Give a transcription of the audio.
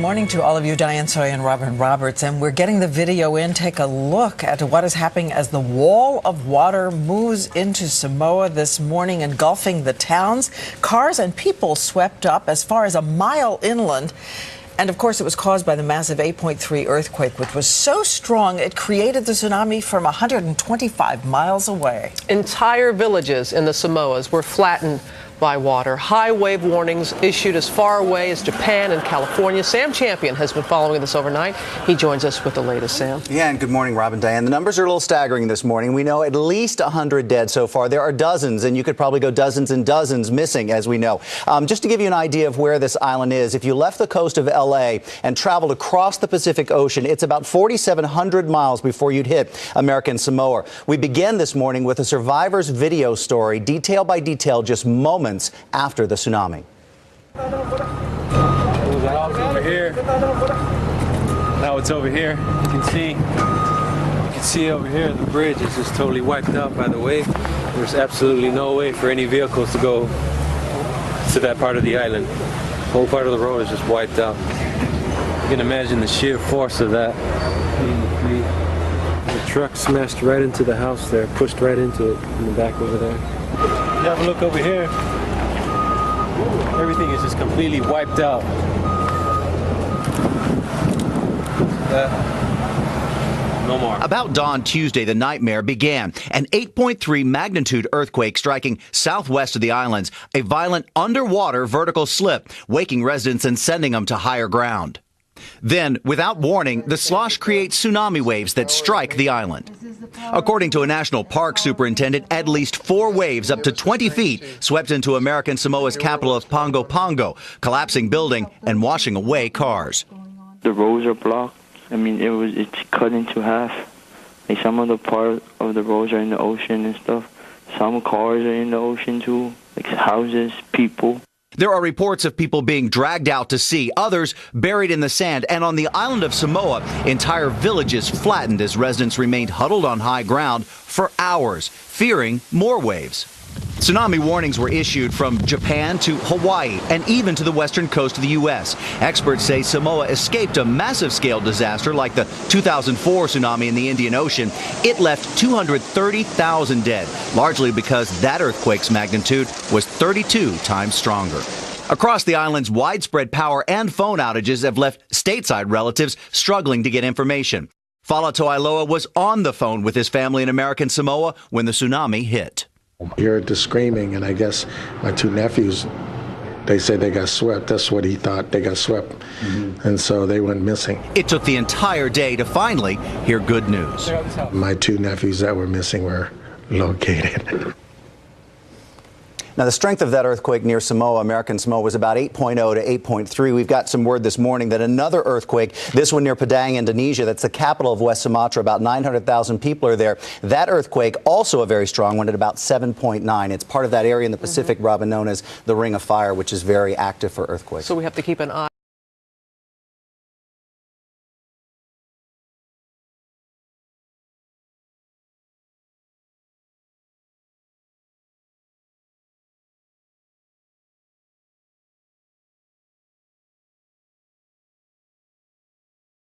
Morning to all of you, Diane Soy and Robin Roberts, and we're getting the video in. Take a look at what is happening as the wall of water moves into Samoa this morning, engulfing the towns. Cars and people swept up as far as a mile inland. And of course, it was caused by the massive 8.3 earthquake, which was so strong it created the tsunami from 125 miles away. Entire villages in the Samoas were flattened by water. High wave warnings issued as far away as Japan and California. Sam Champion has been following this overnight. He joins us with the latest, Sam. Yeah, and good morning, Rob and Diane. The numbers are a little staggering this morning. We know at least 100 dead so far. There are dozens, and you could probably go dozens and dozens missing, as we know. Just to give you an idea of where this island is, if you left the coast of L.A. and traveled across the Pacific Ocean, it's about 4,700 miles before you'd hit American Samoa. We began this morning with a survivor's video story, detail by detail, just moments after the tsunami. It was over here. Now it's over here. You can see over here the bridge is just totally wiped out by the wave. There's absolutely no way for any vehicles to go to that part of the island. The whole part of the road is just wiped out. You can imagine the sheer force of that. The truck smashed right into the house there, pushed right into it in the back over there. You have a look over here. Everything is just completely wiped out. No more. About dawn Tuesday, the nightmare began. An 8.3 magnitude earthquake striking southwest of the islands. A violent underwater vertical slip, waking residents and sending them to higher ground. Then, without warning, the slosh creates tsunami waves that strike the island. According to a national park superintendent, at least 4 waves up to 20 feet swept into American Samoa's capital of Pago Pago, collapsing building and washing away cars. The roads are blocked. I mean, it's cut into half. Like some of the part of the roads are in the ocean and stuff. Some cars are in the ocean too, like houses, people. There are reports of people being dragged out to sea, others buried in the sand, and on the island of Samoa, entire villages flattened as residents remained huddled on high ground for hours, fearing more waves. Tsunami warnings were issued from Japan to Hawaii and even to the western coast of the U.S. Experts say Samoa escaped a massive-scale disaster like the 2004 tsunami in the Indian Ocean. It left 230,000 dead, largely because that earthquake's magnitude was 32 times stronger. Across the island's widespread power and phone outages have left stateside relatives struggling to get information. Fala Toailoa was on the phone with his family in American Samoa when the tsunami hit. You heard the screaming, and I guess my 2 nephews, they said they got swept. That's what he thought, they got swept. And so they went missing. It took the entire day to finally hear good news. My 2 nephews that were missing were located. Now, the strength of that earthquake near Samoa, American Samoa, was about 8.0 to 8.3. We've got some word this morning that another earthquake, this one near Padang, Indonesia, that's the capital of West Sumatra, about 900,000 people are there. That earthquake, also a very strong one at about 7.9. It's part of that area in the Pacific, Robin, known as the Ring of Fire, which is very active for earthquakes. So we have to keep an eye